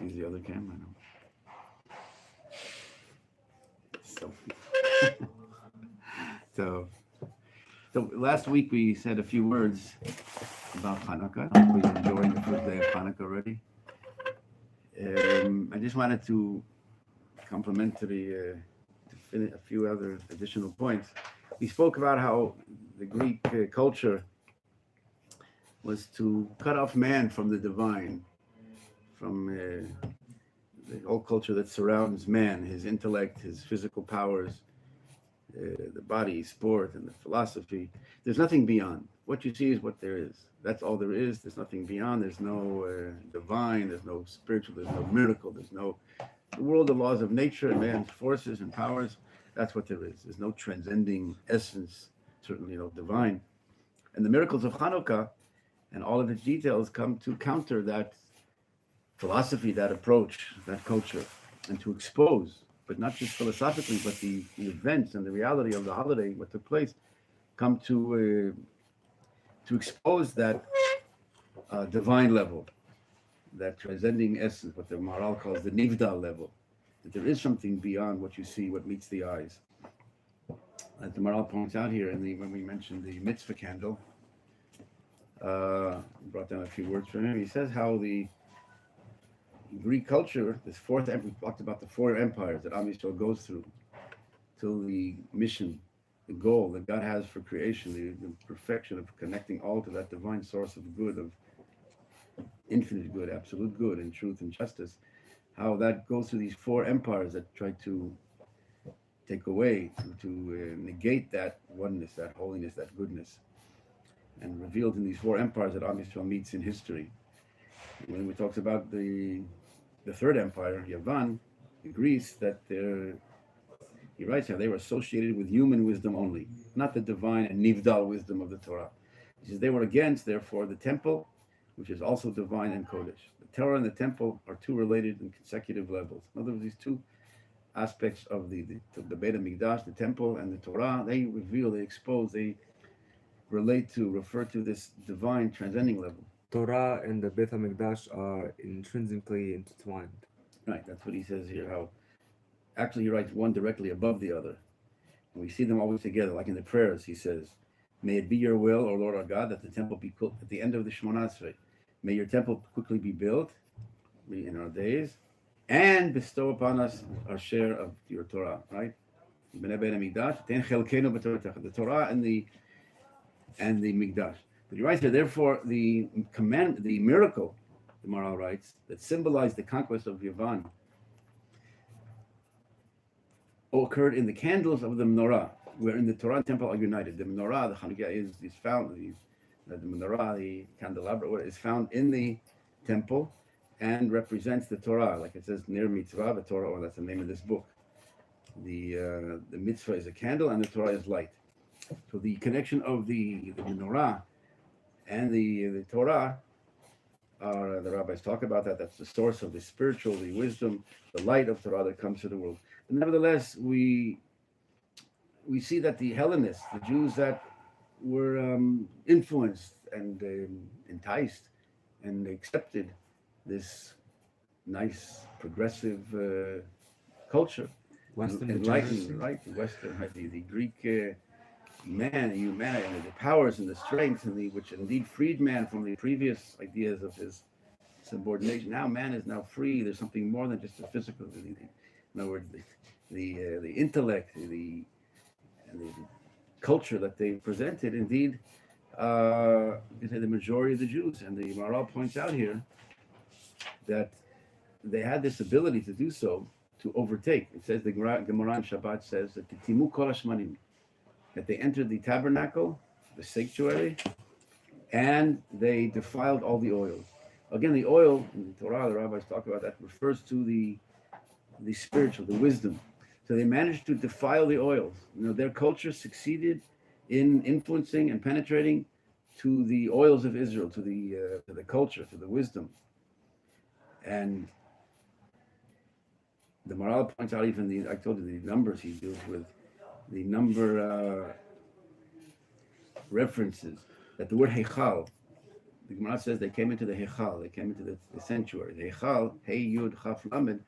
Use the other camera now. So, so, so last week we said a few words about Hanukkah. We're enjoying the first day of Hanukkah already. I just wanted to complementary to finish a few other additional points. We spoke about how the Greek culture was to cut off man from the divine, from the whole culture that surrounds man, his intellect, his physical powers, the body, sport, and the philosophy. There's nothing beyond. What you see is what there is. That's all there is. There's nothing beyond. There's no divine. There's no spiritual. There's no miracle. There's no the world, the laws of nature, and man's forces and powers. That's what there is. There's no transcending essence, certainly no divine. And the miracles of Hanukkah and all of its details come to counter that philosophy, that approach, that culture, and to expose, but not just philosophically, but the events and the reality of the holiday, what took place, come to expose that divine level, that transcending essence, what the Maharal calls the Nivdal level, that there is something beyond what you see, what meets the eyes. As the Maharal points out here, when we mentioned the mitzvah candle, brought down a few words from him. He says how the Greek culture, this fourth empire, we talked about the four empires that Am Yisrael goes through till the mission, the goal that God has for creation, the perfection of connecting all to that divine source of good, of infinite good, absolute good, and truth and justice, how that goes through these four empires that try to take away, to negate that oneness, that holiness, that goodness, and revealed in these four empires that Am Yisrael meets in history. When we talked about the third empire, Yavan, Greece, that he writes how they were associated with human wisdom only, not the divine and nivdal wisdom of the Torah. He says they were against, therefore, the temple, which is also divine and kodesh. The Torah and the temple are two related and consecutive levels. In other words, these two aspects of the Beit HaMikdash, the temple and the Torah, they reveal, they expose, they relate to, refer to this divine transcending level. Torah and the Beit HaMikdash are intrinsically intertwined. Right, that's what he says here, how actually he writes one directly above the other. And we see them always together, like in the prayers, he says, may it be your will, O Lord our God, that the temple be built at the end of the Shemona Esrei. May your temple quickly be built in our days, and bestow upon us our share of your Torah, right? The Torah and the Mikdash. But he writes here, therefore, the miracle, the Maharal writes, that symbolized the conquest of Yavan occurred in the candles of the menorah, wherein the Torah and temple are united. The menorah, the Hanukkah, is found, the menorah, the candelabra, is found in the temple and represents the Torah, like it says, near mitzvah, the Torah, or that's the name of this book. The mitzvah is a candle and the Torah is light. So the connection of the menorah and the Torah, the rabbis talk about that. That's the source of the spiritual, the wisdom, the light of Torah that comes to the world. But nevertheless, we see that the Hellenists, the Jews that were influenced and enticed and accepted this nice progressive culture, Western enlightened, right? The Western, right? The Greek man, humanity, and the powers and the strengths, and which indeed freed man from the previous ideas of his subordination. Now man is now free. There's something more than just the physical. In other words, the intellect, the culture that they presented, indeed, you can say the majority of the Jews, and the Maharal points out here that they had this ability to do so, to overtake. It says, the Gemara in Shabbat says that the Timu Kol Hashmanim, that they entered the tabernacle, the sanctuary, and they defiled all the oils. Again, the oil in the Torah, the rabbis talk about that, refers to the spiritual, the wisdom. So they managed to defile the oils. Their culture succeeded in influencing and penetrating to the oils of Israel, to the culture, to the wisdom. And the Maharal points out even I told you the numbers he deals with, the number references that the word Heichal The Gemara says they came into the Hechal, they came into the sanctuary. The Hechal, Hey Yud Chaf Lamed,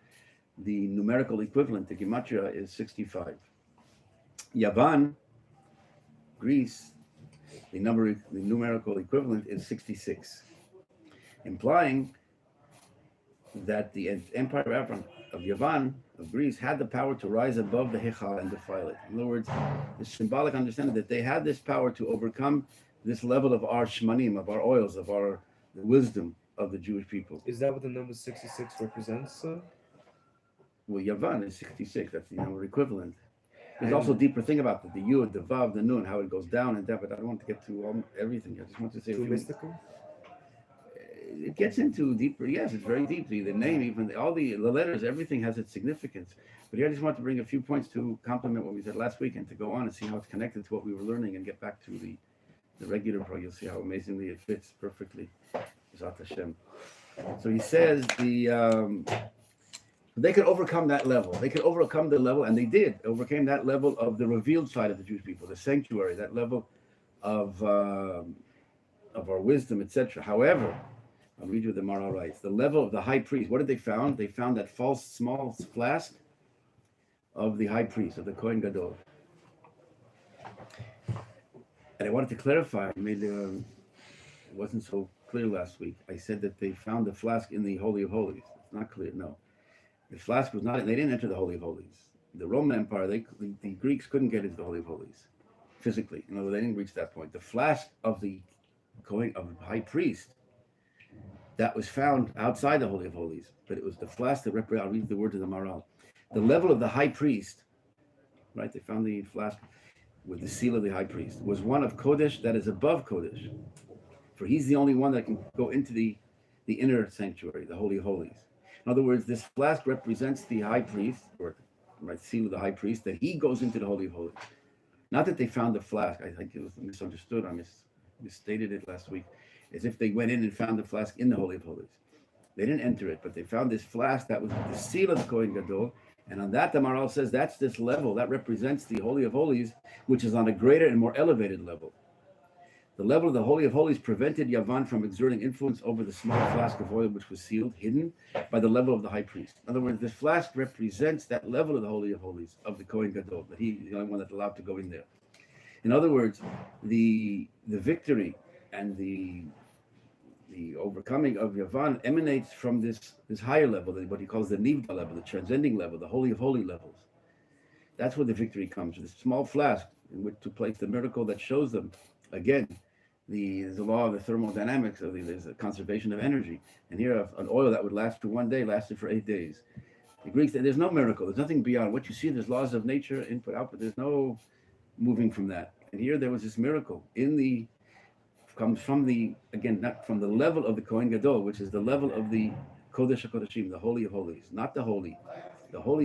the numerical equivalent, the Gematria, is 65. Yavan, Greece, the numerical equivalent is 66, implying that the empire of Yavan, of Greece, had the power to rise above the Hechal and defile it. In other words, the symbolic understanding that they had this power to overcome this level of our shmanim, of our oils, of our wisdom of the Jewish people. Is that what the number 66 represents? Well, Yavan is 66, that's the number equivalent. There's also a deeper thing about it, the Yud, the Vav, the Nun, how it goes down and down, but I don't want to get to everything. I just want to say... Too mystical? It gets into deeper, yes, it's very deep. The name, even all the letters, everything has its significance. But here I just want to bring a few points to complement what we said last week and to go on and see how it's connected to what we were learning and get back to the regular part. You'll see how amazingly it fits perfectly. Zat Hashem. So he says they could overcome that level. They could overcome the level, and they did, overcame that level of the revealed side of the Jewish people, the sanctuary, that level of our wisdom, etc. However, I'll read you what the Maral writes. The level of the high priest, what did they found? They found that false small flask of the high priest, of the Kohen Gadol. And I wanted to clarify, it wasn't so clear last week. I said that they found the flask in the Holy of Holies. It's not clear, no. The flask was not, they didn't enter the Holy of Holies. The Roman Empire, the Greeks couldn't get into the Holy of Holies physically. In other words, they didn't reach that point. The flask of the Kohen, of the high priest, that was found outside the Holy of Holies, but it was the flask that represented, I'll read the word of the Maral. The level of the high priest, right? They found the flask with the seal of the high priest, was one of Kodesh that is above Kodesh. For he's the only one that can go into the inner sanctuary, the Holy of Holies. In other words, this flask represents the high priest, or right, seal of the high priest, that he goes into the Holy of Holies. Not that they found the flask, I think it was misunderstood, I misstated it last week, as if they went in and found the flask in the Holy of Holies. They didn't enter it, but they found this flask that was the seal of the Kohen Gadol, and on that the Maral says that's this level, that represents the Holy of Holies, which is on a greater and more elevated level. The level of the Holy of Holies prevented Yavan from exerting influence over the small flask of oil which was sealed, hidden by the level of the high priest. In other words, this flask represents that level of the Holy of Holies, of the Kohen Gadol, that he's the only one that's allowed to go in there. In other words, the victory and the overcoming of Yavan emanates from this higher level, what he calls the Nivda level, the transcending level, the Holy of Holy levels. That's where the victory comes, this small flask in which took place the miracle that shows them, again, there's the law of the thermodynamics, there's a conservation of energy. And here, an oil that would last for one day lasted for 8 days. The Greeks said there's no miracle, there's nothing beyond what you see, there's laws of nature, input, output, there's no moving from that. And here there was this miracle comes from not from the level of the Kohen Gadol, which is the level of the Kodesh HaKodeshim, the Holy of Holies, not the Holy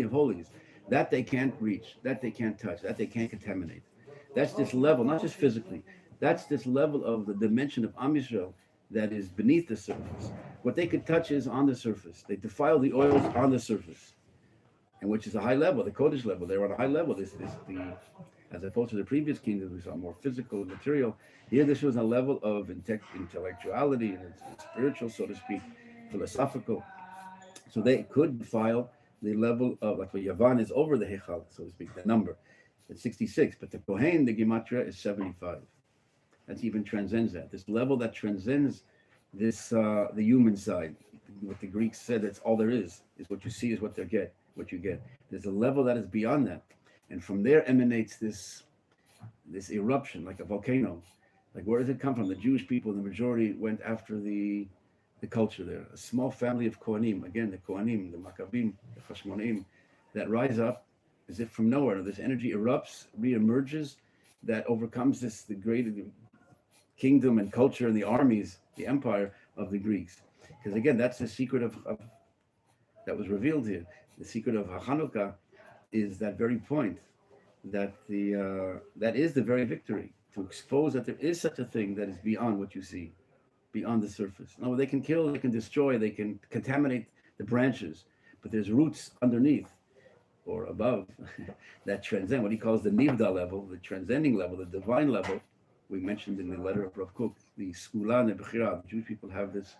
of Holies, that they can't reach, that they can't touch, that they can't contaminate. That's this level, not just physically, that's this level of the dimension of Am Yisrael that is beneath the surface. What they could touch is on the surface. They defile the oils on the surface, and which is a high level, the Kodesh level. They're on a high level. As opposed to the previous kingdoms, we saw more physical and material. Here, this was a level of intellectuality and spiritual, so to speak, philosophical. So they could defile the level of, like what Yavan is over the Hechal, so to speak, the number. It's 66, but the Kohen, the Gematria, is 75. That even transcends that. This level that transcends this, the human side. What the Greeks said, that's all there is what you see is what you get. There's a level that is beyond that. And from there emanates this eruption, like a volcano. Like, where does it come from? The Jewish people, the majority, went after the culture there. A small family of Kohanim, again, the Kohanim, the Maccabim, the Chashmonaim, that rise up as if from nowhere. This energy erupts, reemerges, that overcomes the great kingdom and culture and the armies, the empire of the Greeks. Because again, that's the secret of that was revealed here. The secret of Hanukkah is that very point, that that is the very victory, to expose that there is such a thing that is beyond what you see, beyond the surface. No, they can kill, they can destroy, they can contaminate the branches, but there's roots underneath or above that transcend, what he calls the Nivda level, the transcending level, the divine level, we mentioned in the letter of Rav Kook. the skula and the bechira. Jewish people have this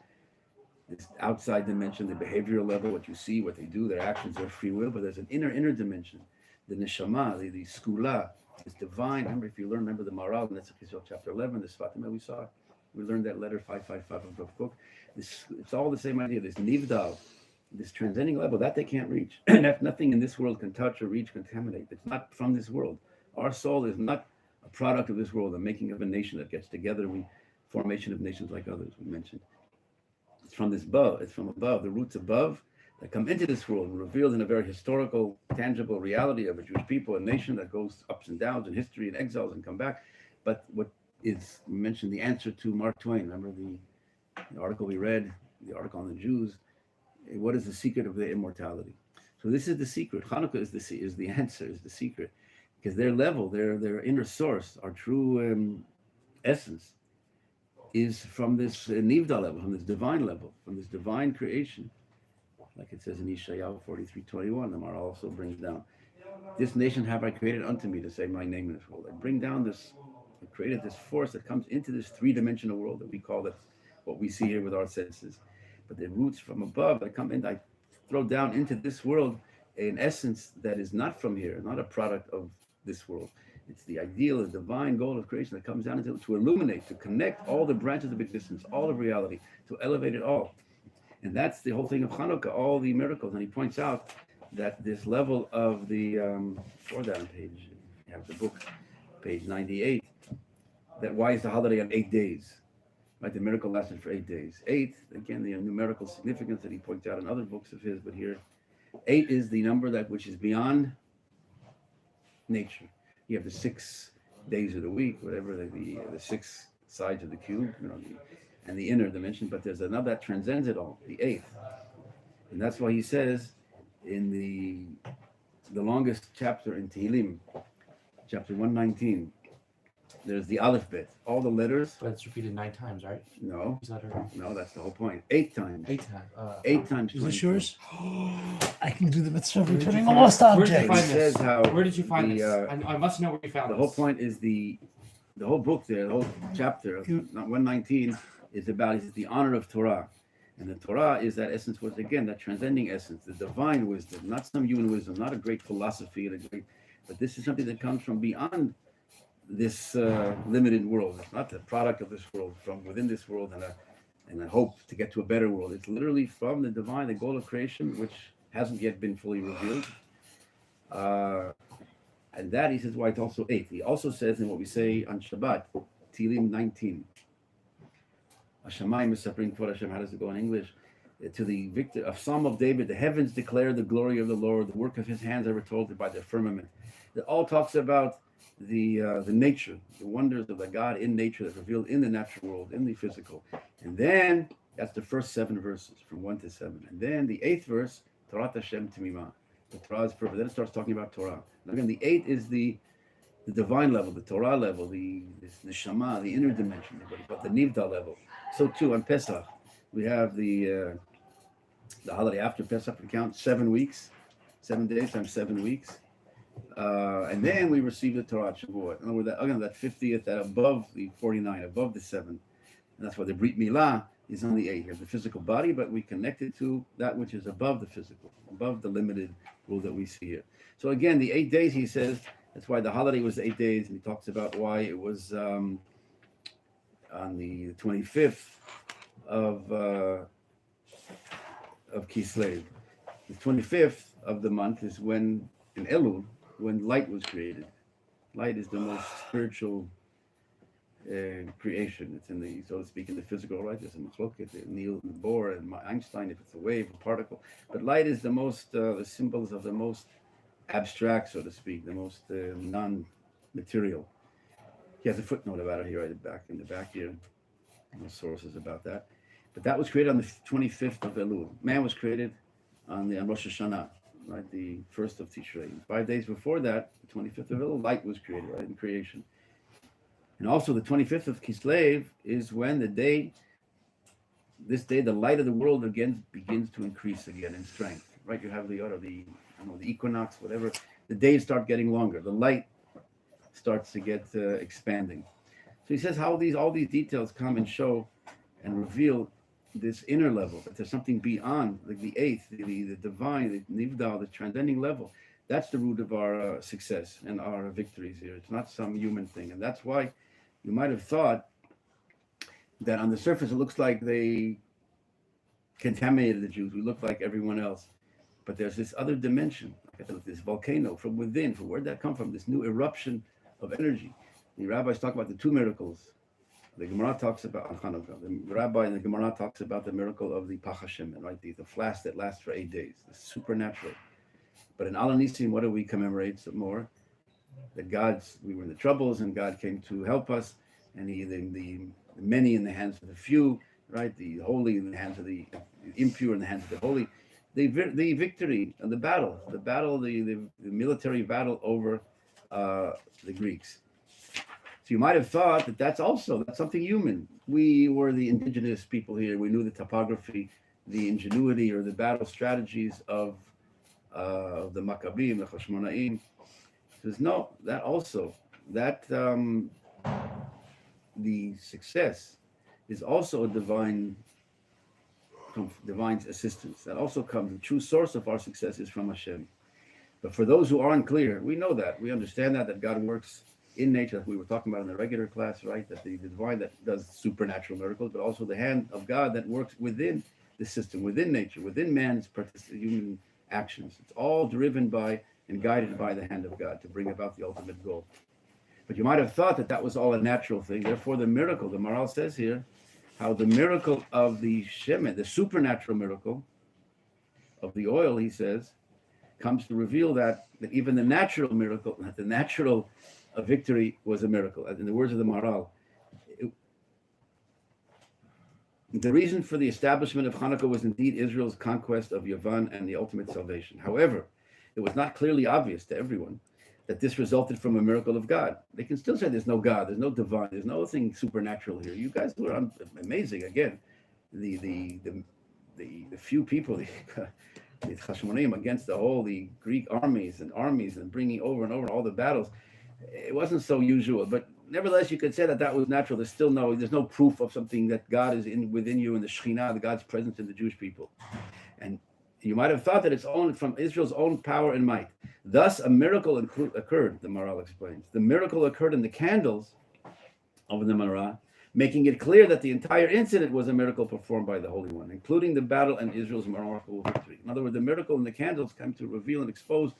outside dimension, the behavioral level, what you see, what they do, their actions, their free will, but there's an inner dimension, the neshama, the skula, is divine. Remember the Maral in Circumcision chapter 11, the Sfatim that we learned that letter 555 of Rav Kook. It's all the same idea, this nivdal, this transcending level, that they can't reach. And that nothing in this world can touch or reach, contaminate. It's not from this world. Our soul is not a product of this world, the making of a nation that gets together, formation of nations like others we mentioned. It's from above, the roots above that come into this world and revealed in a very historical, tangible reality of a Jewish people, a nation that goes ups and downs in history and exiles and come back. But what is, we mentioned the answer to Mark Twain. Remember the article we read, the article on the Jews. What is the secret of their immortality? So this is the secret. Hanukkah is the answer, is the secret. Because their level, their inner source, our true essence, is from this nivda level, from this divine level, from this divine creation. Like it says in Yeshayahu 43:21, the Maral also brings down, this nation have I created unto me to say my name in this world. I bring down I created this force that comes into this three-dimensional world that we call it, what we see here with our senses. But the roots from above that come in, I throw down into this world an essence that is not from here, not a product of this world. It's the ideal, the divine goal of creation that comes down to illuminate, to connect all the branches of existence, all of reality, to elevate it all. And that's the whole thing of Hanukkah, all the miracles. And he points out that this level of the, for that on page, you have the book, page 98, that why is the holiday on 8 days? Right, the miracle lasted for 8 days. 8, again, the numerical significance that he points out in other books of his, but here, 8 is the number which is beyond nature. You have the 6 days of the week, whatever, the 6 sides of the cube, and the inner dimension, but there's another that transcends it all, the 8th. And that's why he says in the longest chapter in Tehillim, chapter 119, there's the Aleph Bet, all the letters. But it's repeated 9 times, right? No, that's the whole point. 8 times. 8 times. 8 times. Is this yours? I can do the mitzvah of Where did returning you a lost find- where did you object. find this? Says how Where did you find the, this? I must know where you found The this. whole point is the whole book there, the whole chapter of 119 is about the honor of Torah. And the Torah is that essence, was again that transcending essence, the divine wisdom, not some human wisdom, not a great philosophy, but this is something that comes from beyond this limited world. It's not the product of this world, from within this world and a hope to get to a better world. It's literally from the divine, the goal of creation, which hasn't yet been fully revealed. And that, he says, why it's also 8. He also says in what we say on Shabbat, Tehillim 19. Hashemayim is suffering for Hashem. How does it go in English? To the victor of Psalm of David, the heavens declare the glory of the Lord, the work of his hands are told by the firmament. It all talks about the nature, the wonders of the God in nature that's revealed in the natural world, in the physical. And then, that's the first 7 verses, from 1 to 7. And then the 8th verse, Torat Hashem Timimah. The Torah is perfect. Then it starts talking about Torah. And again, the 8 is the divine level, the Torah level, the neshama, the inner dimension, but the nivda level. So too on Pesach, we have the holiday after Pesach. We count 7 weeks, 7 days times 7 weeks, and then we receive the Torah Shavuot. In other words, that 50th, that above the 49, above the 7, and that's why the Brit Milah is on the 8. You have the physical body, but we connect it to that which is above the physical, above the limited world that we see here. So again, the 8 days, he says, that's why the holiday was 8 days, and he talks about why it was on the 25th of Kislev. The 25th of the month is when, in Elul, when light was created. Light is the most spiritual creation. It's in the, so to speak, in the physical, right? There's a machloket, Niels Bohr and Einstein, if it's a wave, a particle. But light is the most, the symbols of the most abstract, so to speak, the most non-material. He has a footnote about it here, right in the back here. No sources about that. But that was created on the 25th of Elul. Man was created on Rosh Hashanah, right? The 1st of Tishrei. 5 days before that, the 25th of Elul, light was created, right, in creation. And also the 25th of Kislev is when this day, the light of the world again begins to increase again in strength, right? You have the equinox, whatever. The days start getting longer. The light starts to get expanding. So he says how all these details come and show and reveal this inner level, that there's something beyond, like the eighth, the divine, the nivdal, the transcending level. That's the root of our success and our victories here. It's not some human thing. And that's why you might have thought that on the surface it looks like they contaminated the Jews. We look like everyone else. But there's this other dimension, this volcano from within. From where'd that come from? This new eruption of energy. The rabbis talk about the two miracles. The Gemara talks about on Hanukkah. The rabbi in the Gemara talks about the miracle of the Pach Hashem, right? The flask that lasts for 8 days. It's supernatural. But in Al Nisim, what do we commemorate some more? That we were in the troubles and God came to help us, and the many in the hands of the few, right? The holy in the hands of the impure in the hands of the holy. The victory and the military battle over the Greeks. So you might have thought that that's something human. We were the indigenous people here. We knew the topography, the ingenuity, or the battle strategies of the Maccabim, the Hashmonaim. Says no, the success is also a divine assistance. That also comes. The true source of our success is from Hashem. But for those who aren't clear, we know that. We understand that God works in nature, that we were talking about in the regular class, right? That the divine that does supernatural miracles, but also the hand of God that works within the system, within nature, within man's human actions. It's all driven by and guided by the hand of God to bring about the ultimate goal. But you might have thought that that was all a natural thing. Therefore, the miracle, the Maharal says here, how the miracle of the Shemen, the supernatural miracle of the oil, he says, comes to reveal that even the natural miracle, the natural victory was a miracle. In the words of the Maharal, the reason for the establishment of Hanukkah was indeed Israel's conquest of Yavan and the ultimate salvation. However, it was not clearly obvious to everyone that this resulted from a miracle of God. They can still say there's no God, there's no divine, there's nothing supernatural here. You guys were amazing. Again, the few people, the Hashmonaim against the Greek armies and bringing over and over all the battles. It wasn't so usual, but nevertheless, you could say that was natural. There's no proof of something that God is within you in the Shekhinah, the God's presence in the Jewish people. And you might have thought that it's from Israel's own power and might. Thus, a miracle occurred, the Maharal explains. The miracle occurred in the candles of the menorah, making it clear that the entire incident was a miracle performed by the Holy One, including the battle and Israel's remarkable victory. In other words, the miracle in the candles come to reveal and expose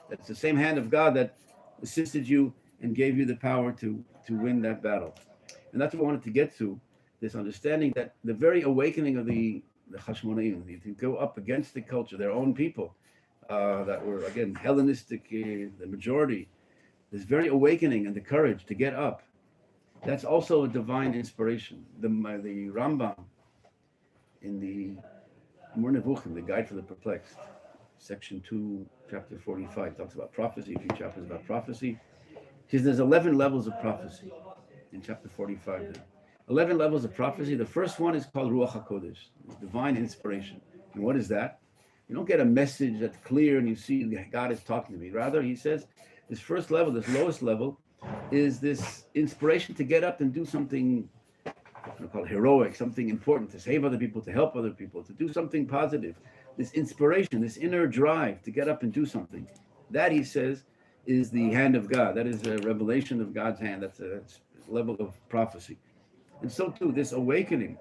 that it's the same hand of God that assisted you and gave you the power to win that battle. And that's what we wanted to get to, this understanding that the very awakening of the Hashmonaim, to go up against the culture, their own people, that were, again, Hellenistic, the majority, this very awakening and the courage to get up, that's also a divine inspiration. The Rambam in the Mor Nevuchim, the Guide for the Perplexed, section 2, chapter 45, talks about prophecy, a few chapters about prophecy. He says there's 11 levels of prophecy in chapter 45 there. 11 levels of prophecy. The first one is called Ruach HaKodesh, divine inspiration. And what is that? You don't get a message that's clear and you see God is talking to me. Rather, he says, this first level, this lowest level, is this inspiration to get up and do something, we call it heroic, something important, to save other people, to help other people, to do something positive. This inspiration, this inner drive to get up and do something. That, he says, is the hand of God. That is a revelation of God's hand. That's a level of prophecy. And so too, this awakening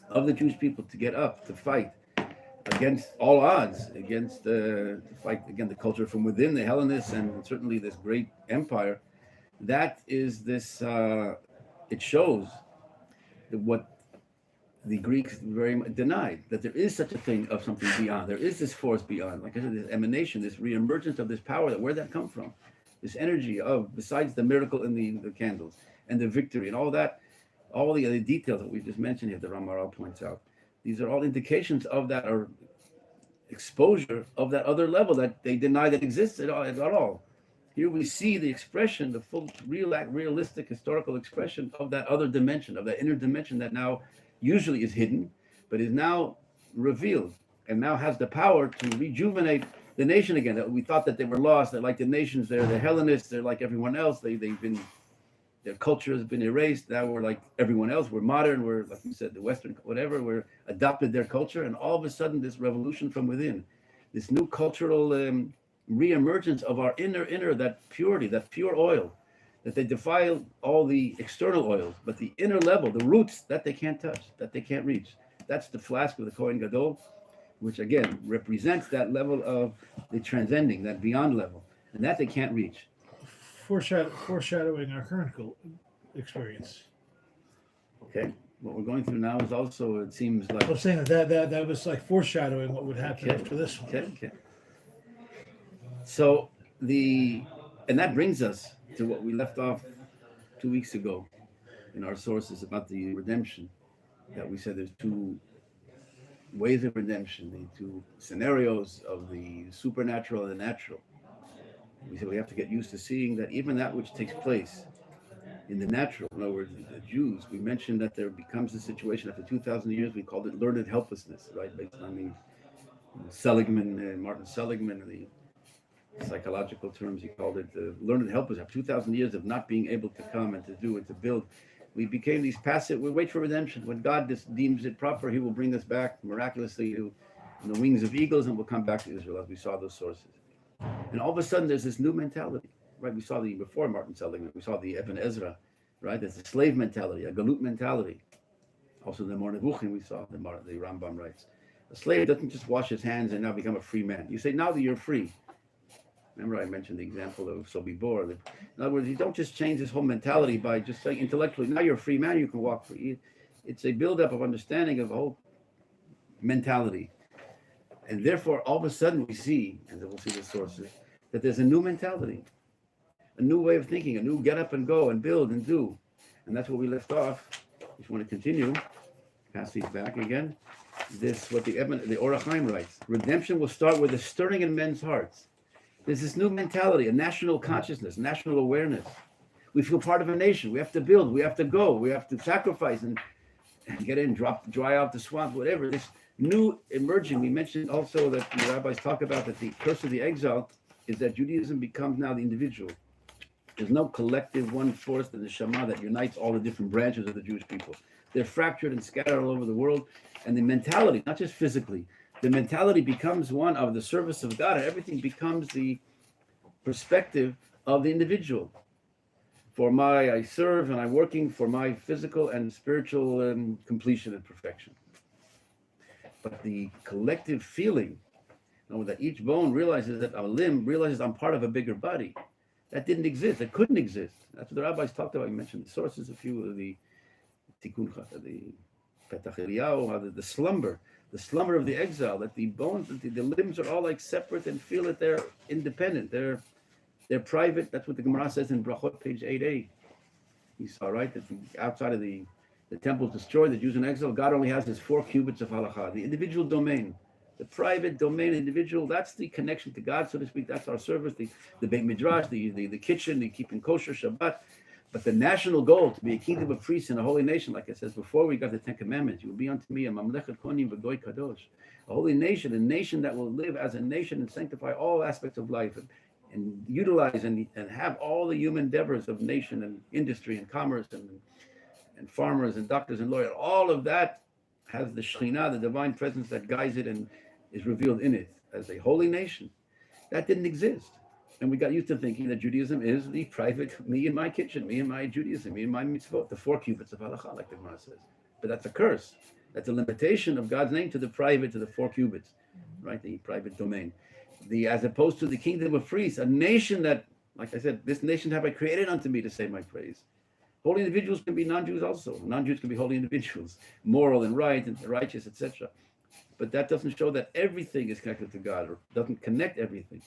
of the Jewish people to get up, to fight against all odds, to fight against the culture from within, the Hellenists, and certainly this great empire, that is this, it shows what the Greeks very much denied, that there is such a thing of something beyond. There is this force beyond, like I said, this emanation, this reemergence of this power, where'd that come from? This energy of, besides the miracle in the candles and the victory and all that, all the other details that we just mentioned here, the Ramaral points out. These are all indications of that, or exposure of that other level that they deny that exists at all. Here we see the expression, the full, realistic, historical expression of that other dimension, of that inner dimension that now usually is hidden, but is now revealed and now has the power to rejuvenate the nation again. That we thought that they were lost. They're like the nations. They're the Hellenists. They're like everyone else. They've been Their culture has been erased. Now we're like everyone else. We're modern. We're, like you said, the Western, whatever. We're adopted their culture. And all of a sudden, this revolution from within, this new cultural re-emergence of our inner, that purity, that pure oil, that they defile all the external oils, but the inner level, the roots, that they can't touch, that they can't reach. That's the flask of the Kohen Gadol, which again represents that level of the transcending, that beyond level, and that they can't reach. Foreshadowing our current experience. Okay, what we're going through now is also, it seems like. I'm saying that was like foreshadowing what would happen after this one. Okay. So and that brings us to what we left off 2 weeks ago in our sources about the redemption. That we said there's two ways of redemption, the two scenarios of the supernatural and the natural. We said we have to get used to seeing that even that which takes place in the natural, in other words, the Jews, we mentioned that there becomes a situation after 2,000 years, we called it learned helplessness, right? Based on the Martin Seligman, the psychological terms, he called it learned helplessness. After 2,000 years of not being able to come and to do and to build, we became these passive, we wait for redemption. When God deems it proper, he will bring us back miraculously to the wings of eagles, and we'll come back to Israel, as we saw those sources. And all of a sudden, there's this new mentality, right? We saw before Martin Seligman, we saw the Ibn Ezra, right? There's a slave mentality, a galut mentality. Also, the Moreh Nevuchim, we saw, the Rambam writes. A slave doesn't just wash his hands and now become a free man. You say, now that you're free. Remember I mentioned the example of Sobibor. In other words, you don't just change this whole mentality by just saying intellectually, now you're a free man, you can walk free. It's a buildup of understanding of a whole mentality. And therefore, all of a sudden we see, and we'll see the sources, that there's a new mentality, a new way of thinking, a new get up and go and build and do. And that's what we left off. If you want to continue, pass these back again. This, what the Orach Chaim writes, redemption will start with a stirring in men's hearts. There's this new mentality, a national consciousness, national awareness. We feel part of a nation. We have to build, we have to go, we have to sacrifice and get in, dry out the swamp, whatever. This new emerging, we mentioned also that the rabbis talk about that the curse of the exile is that Judaism becomes now the individual. There's no collective one force, the neshama, that unites all the different branches of the Jewish people. They're fractured and scattered all over the world. And the mentality, not just physically, the mentality becomes one of the service of God, and everything becomes the perspective of the individual. I serve and I'm working for my physical and spiritual completion and perfection. But the collective feeling, that each bone realizes that a limb realizes I'm part of a bigger body, that didn't exist. It couldn't exist. That's what the rabbis talked about. I mentioned the sources, a few of the Tikkun, the Petach Eliyahu, the slumber of the exile, that the bones, the limbs are all like separate and feel that they're independent. They're private. That's what the Gemara says in Brachot, page 8a. You saw, right, that outside of the temple destroyed, the Jews in exile, God only has his 4 cubits of halakha, the individual domain. The private domain, individual, that's the connection to God, so to speak. That's our service, the Beit Midrash, the kitchen, the keeping kosher, Shabbat. But the national goal, to be a kingdom of priests and a holy nation, like I said before, we got the 10 Commandments. You will be unto me a mamlechet konim v'goy kadosh, a holy nation, a nation that will live as a nation and sanctify all aspects of life and utilize and have all the human endeavors of nation and industry and commerce and farmers and doctors and lawyers. All of that has the Shekhinah, the divine presence that guides it and is revealed in it as a holy nation. That didn't exist. And we got used to thinking that Judaism is the private, me and my kitchen, me and my Judaism, me and my mitzvot, the 4 cubits of halakha, like the Gemara says. But that's a curse. That's a limitation of God's name to the private, to the 4 cubits, right? The private domain. As opposed to the kingdom of priests, a nation that, like I said, this nation have I created unto me to say my praise. Holy individuals can be non-Jews also. Non-Jews can be holy individuals, moral and right and righteous, etc. But that doesn't show that everything is connected to God, or doesn't connect everything.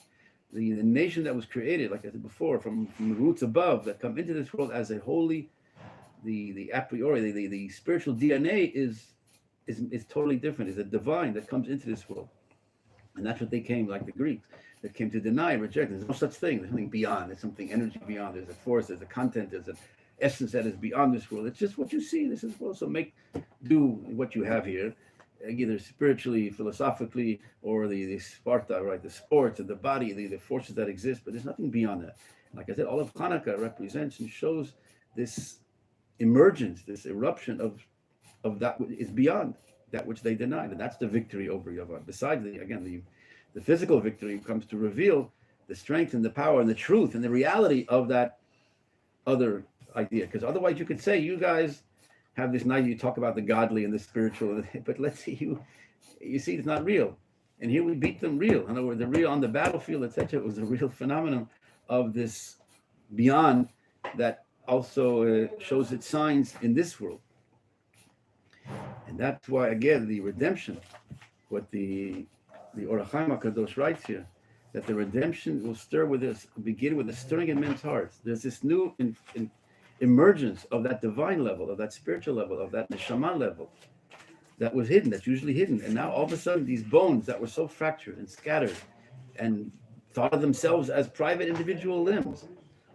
The nation that was created, like I said before, from the roots above that come into this world as a holy, the a priori, the spiritual DNA is totally different. It's a divine that comes into this world. And that's what they came, like the Greeks, that came to deny, reject. There's no such thing. There's something beyond. There's something energy beyond. There's a force. There's a content. There's an essence that is beyond this world. It's just what you see in this world. So do what you have here, either spiritually, philosophically, or the Sparta, right? The sports and the body, the forces that exist. But there's nothing beyond that. Like I said, all of Hanukkah represents and shows this emergence, this eruption of that which is beyond that which they denied. And that's the victory over Yavan. Besides, the physical victory comes to reveal the strength and the power and the truth and the reality of that other idea. Because otherwise you could say, you guys have this night, you talk about the godly and the spiritual, but let's see, you see it's not real. And here we beat them real. In other words, the real on the battlefield, etc. It was a real phenomenon of this beyond that also shows its signs in this world. And that's why, again, the redemption, what the Or HaChaim HaKadosh writes here, that the redemption will begin with a stirring in men's hearts. There's this new emergence of that divine level, of that spiritual level, of that neshama level that was hidden, that's usually hidden. And now all of a sudden, these bones that were so fractured and scattered and thought of themselves as private individual limbs,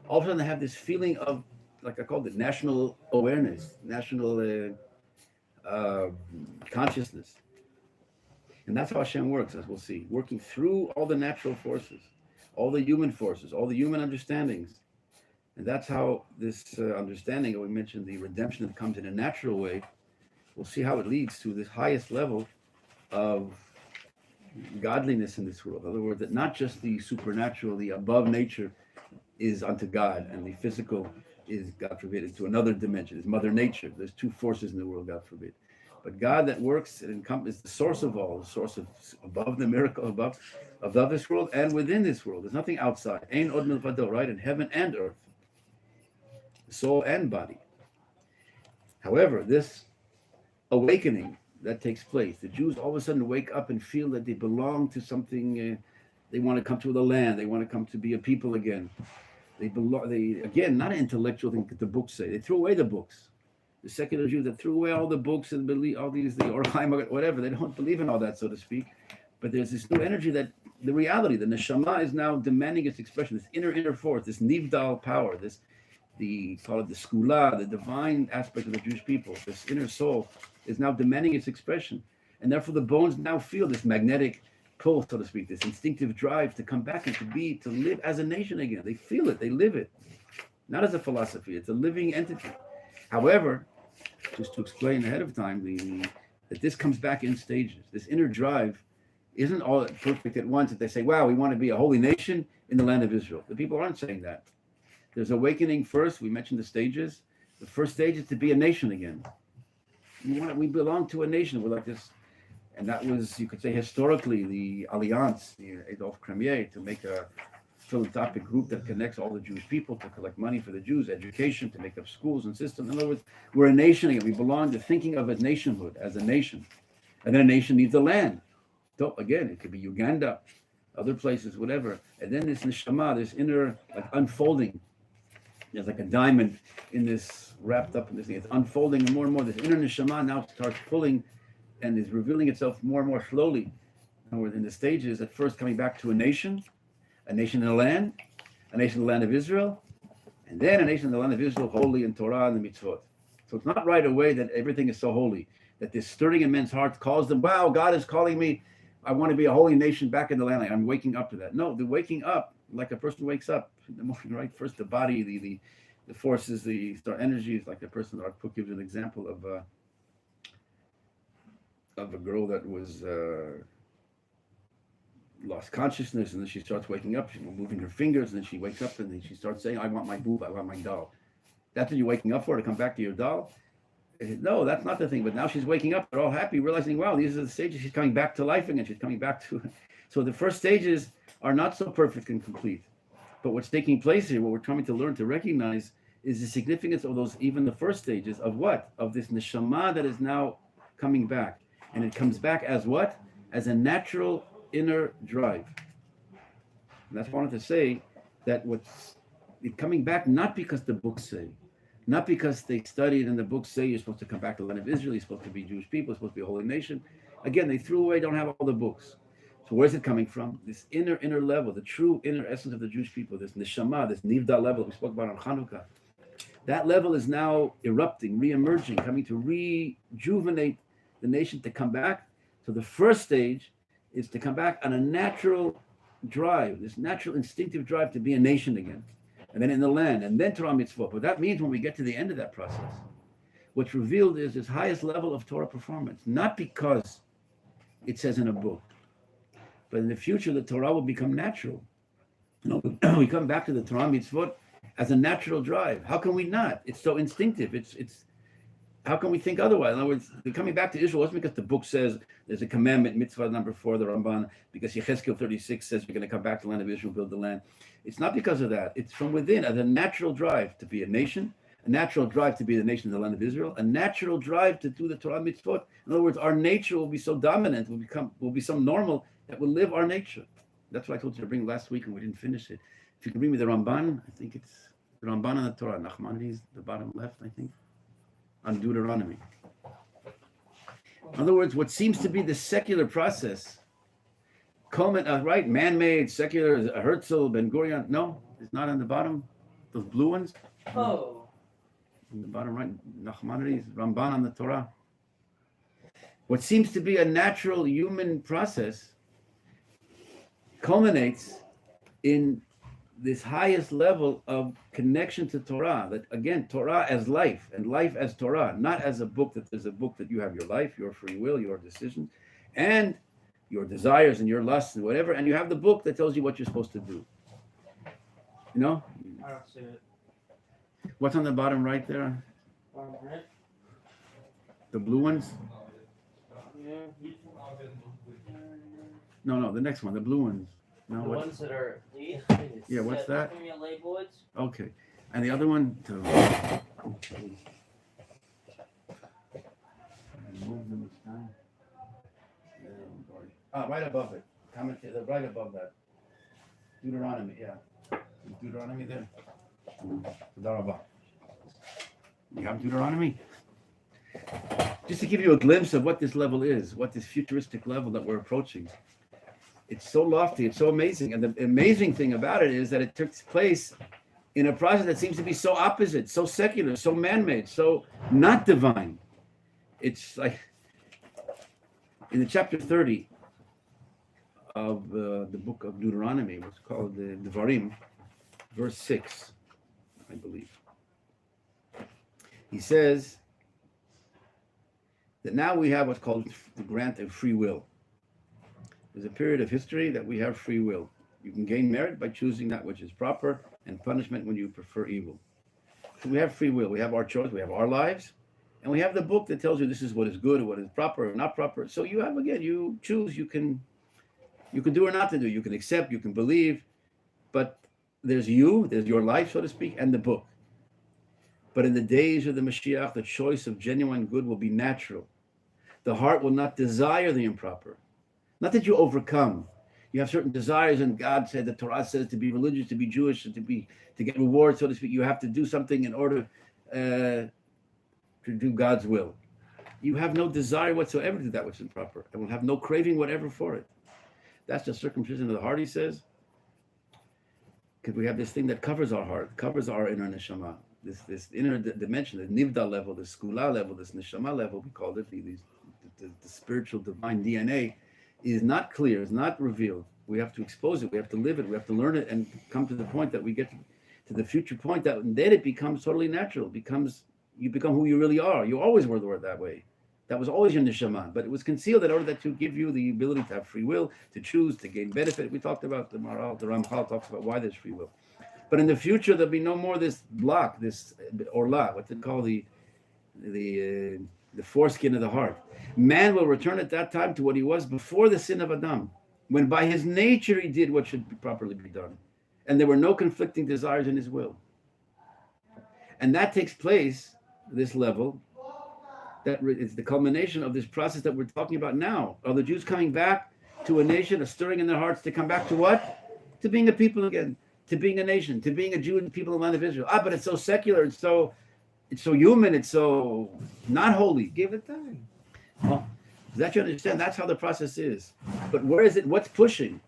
all of a sudden they have this feeling of, like I called it, national awareness, national consciousness. And that's how Hashem works, as we'll see, working through all the natural forces, all the human forces, all the human understandings. And that's how this understanding, that we mentioned, the redemption that comes in a natural way, we'll see how it leads to this highest level of godliness in this world. In other words, that not just the supernatural, the above nature is unto God, and the physical is, God forbid, into another dimension, is Mother Nature. There's two forces in the world, God forbid. But God that works and is the source of all, the source of above the miracle, above this world and within this world. There's nothing outside. Ein od milvado, right? In heaven and earth, soul and body. However, this awakening that takes place, the Jews all of a sudden wake up and feel that they belong to something. They want to come to the land. They want to come to be a people again. They belong. They, again, not an intellectual thing that the books say. They threw away the books. The secular Jews that threw away all the books and believe all these, the Or HaChaim, whatever. They don't believe in all that, so to speak. But there's this new energy that the reality, the neshama, is now demanding its expression. This inner force, this nivdal power, call it the skula, the divine aspect of the Jewish people. This inner soul is now demanding its expression, and therefore the bones now feel this magnetic pull, so to speak, this instinctive drive to come back and to live as a nation again. They feel it, they live it, not as a philosophy. It's a living entity. However, just to explain ahead of time, that this comes back in stages. This inner drive isn't all perfect at once that they say, wow, we want to be a holy nation in the land of Israel. The people aren't saying that. There's awakening first. We mentioned the stages. The first stage is to be a nation again. We belong to a nation. We're like this. And that was, you could say, historically, the Alliance, the Adolphe Cremier, to make a philanthropic group that connects all the Jewish people to collect money for the Jews, education, to make up schools and systems. In other words, we're a nation again. We belong to thinking of a nationhood as a nation. And then a nation needs a land. So again, it could be Uganda, other places, whatever. And then this neshama, this inner unfolding. There's like a diamond in this, wrapped up in this thing. It's unfolding, and more. This inner neshama now starts pulling and is revealing itself more and more slowly. And we're in the stages, at first coming back to a nation in the land, a nation in the land of Israel, and then a nation in the land of Israel, holy in Torah and the mitzvot. So it's not right away that everything is so holy, that this stirring in men's hearts calls them, wow, God is calling me. I want to be a holy nation back in the land. I'm waking up to that. No, the waking up, like a person wakes up in the morning, right? First, the body, the forces, the star energies, like the person, Art Cook gives an example of a girl that was lost consciousness, and then she starts waking up, she's moving her fingers, and then she wakes up, and then she starts saying, I want my boob, I want my doll. That's what you're waking up for, to come back to your doll? No, that's not the thing. But now she's waking up, they're all happy, realizing, wow, these are the stages. She's coming back to life again. She's coming back to. So the first stages are not so perfect and complete. But what's taking place here, what we're trying to learn to recognize, is the significance of those, even the first stages of what? Of this neshama that is now coming back. And it comes back as what? As a natural inner drive. And that's what I wanted to say, that what's coming back, not because the books say, not because they studied and the books say you're supposed to come back to the land of Israel, you're supposed to be Jewish people, you're supposed to be a holy nation. Again, they threw away, don't have all the books. So where's it coming from? This inner level, the true inner essence of the Jewish people, this neshama, this nivda level we spoke about on Hanukkah. That level is now erupting, re-emerging, coming to rejuvenate the nation to come back. So the first stage is to come back on a natural drive, this natural instinctive drive to be a nation again. and then in the land, and then Torah mitzvot. But that means when we get to the end of that process, what's revealed is this highest level of Torah performance, not because it says in a book, but in the future the Torah will become natural. We come back to the Torah mitzvot as a natural drive. How can we not? It's so instinctive. It's how can we think otherwise? In other words, coming back to Israel wasn't because the book says there's a commandment, mitzvah number 4, the Ramban, because Yechezkel 36 says you're going to come back to the land of Israel, build the land. It's not because of that. It's from within, as a natural drive to be a nation, a natural drive to be the nation of the land of Israel, a natural drive to do the Torah mitzvot. In other words, our nature will be so dominant, will be so normal that we'll live our nature. That's what I told you to bring last week and we didn't finish it. If you can bring me the Ramban, I think it's the Ramban on the Torah, Nachmanides, the bottom left, I think, on Deuteronomy. In other words, what seems to be the secular process, right, man-made, secular, Herzl, Ben-Gurion, no, it's not on the bottom, those blue ones. Oh. On the bottom right, Nachmanides, Ramban on the Torah. What seems to be a natural human process culminates in this highest level of connection to Torah, that again, Torah as life and life as Torah, not as a book that there's a book that you have your life, your free will, your decisions, and your desires and your lusts and whatever, and you have the book that tells you what you're supposed to do. You know? I don't see it. What's on the bottom right there? Right? The blue ones? Yeah. No, the next one, the blue ones. No, The what? ones that are these. Yeah, what's that? Labels. Okay. And the other one? Right above it. Right above that. Deuteronomy, yeah. Deuteronomy there. You have Deuteronomy? Just to give you a glimpse of what this level is, what this futuristic level that we're approaching. It's so lofty, it's so amazing. And the amazing thing about it is that it took place in a process that seems to be so opposite, so secular, so man-made, so not divine. It's like in the chapter 30 of the book of Deuteronomy, what's called the Devarim, verse 6, I believe. He says that now we have what's called the grant of free will. There's a period of history that we have free will. You can gain merit by choosing that which is proper and punishment when you prefer evil. So we have free will. We have our choice. We have our lives. And we have the book that tells you this is what is good or what is proper or not proper. So you have, again, you choose. You can do or not to do. You can accept. You can believe. But there's your life, so to speak, and the book. But in the days of the Mashiach, the choice of genuine good will be natural. The heart will not desire the improper. Not that you overcome. You have certain desires, and God said, the Torah says, to be religious, to be Jewish, and to get reward, so to speak, you have to do something in order to do God's will. You have no desire whatsoever to do that which is improper, and will have no craving whatever for it. That's the circumcision of the heart, he says. Because we have this thing that covers our heart, covers our inner neshama, this inner dimension, the nivda level, the skula level, this neshama level, we call it, the spiritual divine DNA, is not clear, is not revealed. We have to expose it, we have to live it, we have to learn it, and come to the point that we get to the future point that then it becomes totally natural, you become who you really are. You always were that way. That was always your neshama, but it was concealed in order to give you the ability to have free will, to choose, to gain benefit. We talked about the Ramchal talks about why there's free will. But in the future, there'll be no more this block, this orla, what they call the foreskin of the heart. Man will return at that time to what he was before the sin of Adam, when by his nature he did what should properly be done. And there were no conflicting desires in his will. And that takes place, this level, that is the culmination of this process that we're talking about now. Are the Jews coming back to a nation, a stirring in their hearts to come back to what? To being a people again, to being a nation, to being a Jew and people of the land of Israel. But it's so secular, it's so human, it's so not holy. Give it time. Well, that you understand, that's how the process is. But where is it? What's pushing?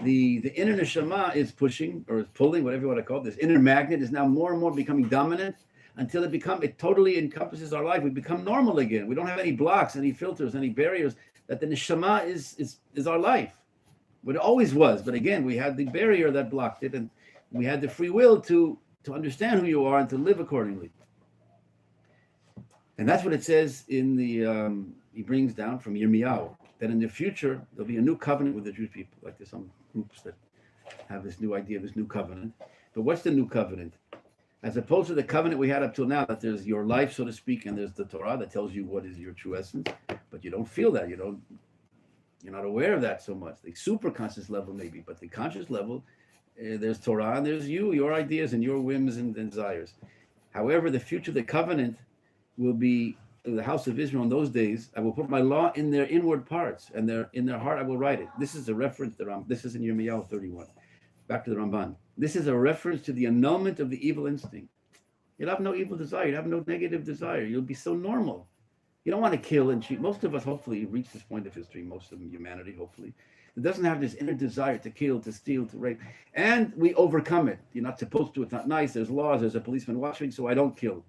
The inner neshama is pushing, or is pulling, whatever you want to call it. This inner magnet is now more and more becoming dominant until it totally encompasses our life. We become normal again. We don't have any blocks, any filters, any barriers. That the neshama is our life. What it always was. But again, we had the barrier that blocked it, and we had the free will to understand who you are and to live accordingly. And that's what it says in the, he brings down from Yirmiyahu, that in the future, there'll be a new covenant with the Jewish people. Like there's some groups that have this new idea of this new covenant. But what's the new covenant? As opposed to the covenant we had up till now, that there's your life, so to speak, and there's the Torah that tells you what is your true essence, but you don't feel that. You're not aware of that so much. The super conscious level maybe, but the conscious level, there's Torah and there's you, your ideas and your whims and desires. However, the future, the covenant will be the house of Israel in those days. I will put my law in their inward parts, and in their heart I will write it. This is a reference to this is in Yirmiyahu 31. Back to the Ramban. This is a reference to the annulment of the evil instinct. You'll have no evil desire. You'll have no negative desire. You'll be so normal. You don't want to kill and cheat. Most of us, hopefully, reach this point of history, most of humanity, hopefully. It doesn't have this inner desire to kill, to steal, to rape. And we overcome it. You're not supposed to. It's not nice. There's laws. There's a policeman watching, so I don't kill.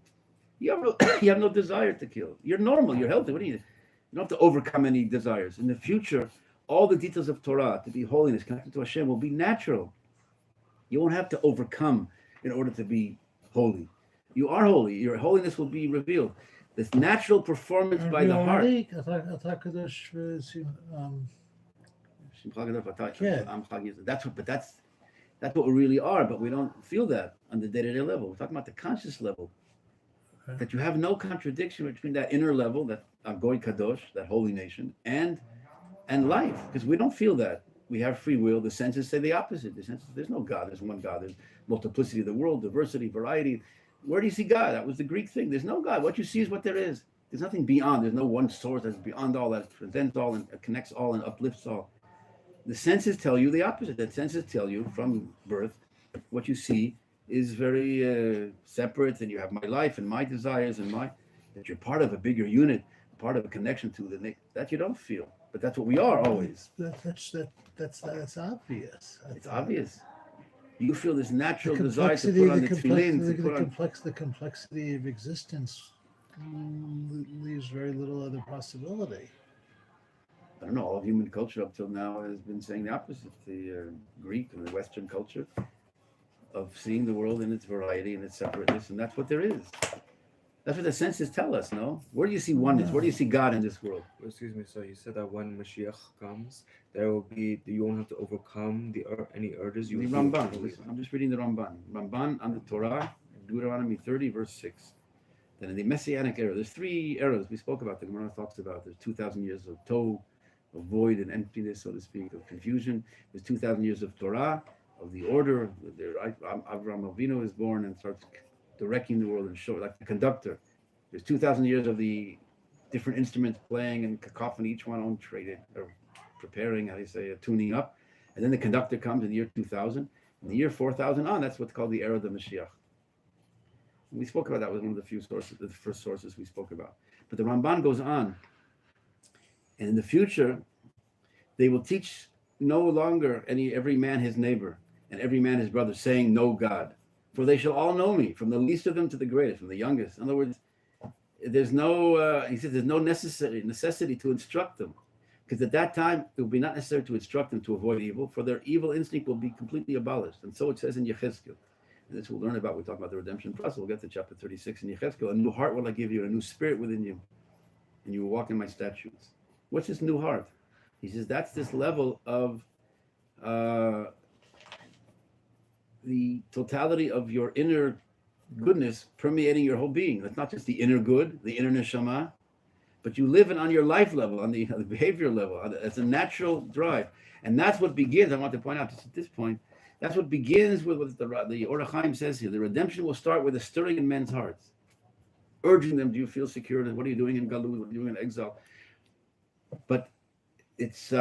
You have no desire to kill. You're normal. You're healthy. What do you don't have to overcome any desires. In the future, all the details of Torah, to be holiness, connected to Hashem, will be natural. You won't have to overcome in order to be holy. You are holy. Your holiness will be revealed. This natural performance by the heart. That's what we really are, but we don't feel that on the day-to-day level. We're talking about the conscious level. Okay. That you have no contradiction between that inner level, that Goy Kadosh, that holy nation, and life, because we don't feel that. We have free will. The senses say the opposite. The senses, there's no God. There's one God. There's multiplicity of the world, diversity, variety. Where do you see God? That was the Greek thing. There's no God. What you see is what there is. There's nothing beyond. There's no one source that's beyond all, that transcends all and connects all and uplifts all. The senses tell you the opposite. The senses tell you from birth what you see is very separate, and you have my life and my desires and that you're part of a bigger unit, part of a connection to the next, that you don't feel. But that's what we are always. That's obvious. It's obvious. You feel this natural desire to put on the tefillin. The complexity of existence leaves very little other possibility. I don't know, all of human culture up till now has been saying the opposite. The Greek and the Western culture of seeing the world in its variety and its separateness, and that's what there is. That's what the senses tell us, no? Where do you see oneness? Where do you see God in this world? Excuse me, so you said that when Mashiach comes, you won't have to overcome any urges. The Ramban. Listen, I'm just reading the Ramban. Ramban on the Torah, Deuteronomy 30, verse 6. Then in the Messianic era, there's 3 eras we spoke about, the Gemara talks about. There's 2,000 years of tohu, of void and emptiness, so to speak, of confusion. There's 2,000 years of Torah, of the order. Avraham Avinu is born and starts directing the world and show, like the conductor. There's 2,000 years of the different instruments playing and cacophony, each one on traded or preparing, tuning up. And then the conductor comes in the year 2000. In the year 4000 on, that's what's called the era of the Mashiach. And we spoke about that with one of the few sources, the first sources we spoke about. But the Ramban goes on. And in the future, they will teach no longer every man his neighbor and every man his brother, saying, "Know God. For they shall all know me, from the least of them to the greatest," from the youngest. In other words, there's no, he says, there's no necessity to instruct them. Because at that time, it will be not necessary to instruct them to avoid evil, for their evil instinct will be completely abolished. And so it says in Yechezkel. And this we'll learn about. We talk about the redemption process. We'll get to chapter 36 in Yechezkel. A new heart will I give you, a new spirit within you. And you will walk in my statutes. What's this new heart? He says that's this level of the totality of your inner goodness permeating your whole being. That's not just the inner good, the inner neshama, but you live it on your life level, on the behavior level. It's a natural drive. And that's what begins, I want to point out just at this point, that's what begins with what the Or HaChaim says here. The redemption will start with a stirring in men's hearts, urging them, do you feel secure? What are you doing in Galut? What are you doing in exile? But it's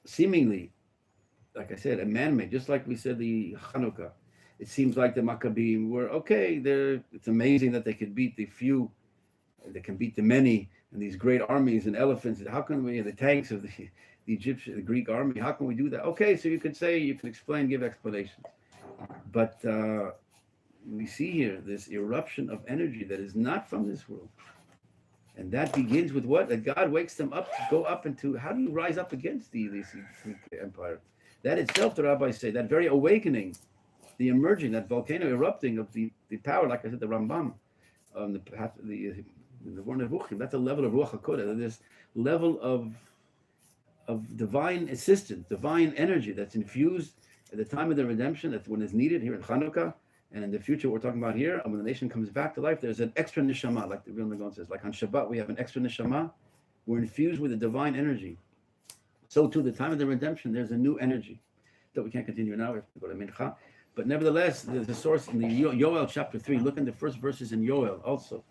seemingly, like I said, a man-made, just like we said the Hanukkah. It seems like the Maccabees were, okay, it's amazing that they could beat the few, they can beat the many, and these great armies and elephants. How can we, the tanks of the Egyptian, the Greek army, how can we do that? Okay, so you can explain, give explanations. But we see here this eruption of energy that is not from this world. And that begins with what? That God wakes them up to go up into, how do you rise up against the Greek empire? That itself, the rabbis say, that very awakening, the emerging, that volcano erupting of the power, like I said, the Rambam, the Nevuchim, that's a level of Ruach HaKodesh, this level of divine assistance, divine energy that's infused at the time of the redemption, that's when it's needed here in Chanukah, and in the future we're talking about here, when the nation comes back to life, there's an extra neshama, like the Real Nagon says, like on Shabbat we have an extra neshama, we're infused with a divine energy. So too, the time of the redemption, there's a new energy that we can't continue now, we have to go to Mincha. But nevertheless, there's a source in the Yoel chapter 3, look in the first verses in Yoel also,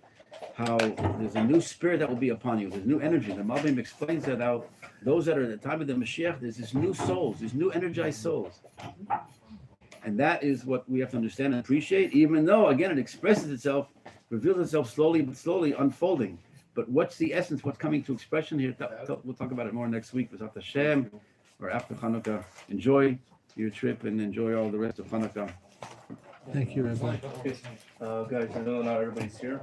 how there's a new spirit that will be upon you, there's new energy. The Malbim explains that how those that are at the time of the Mashiach, there's these new souls, these new energized souls. And that is what we have to understand and appreciate, even though, again, it expresses itself, reveals itself slowly, but slowly unfolding. But what's the essence, what's coming to expression here? We'll talk about it more next week, B'ezrat Hashem, or after Hanukkah. Enjoy your trip and enjoy all the rest of Hanukkah. Thank you, Rabbi. Guys, I know not everybody's here.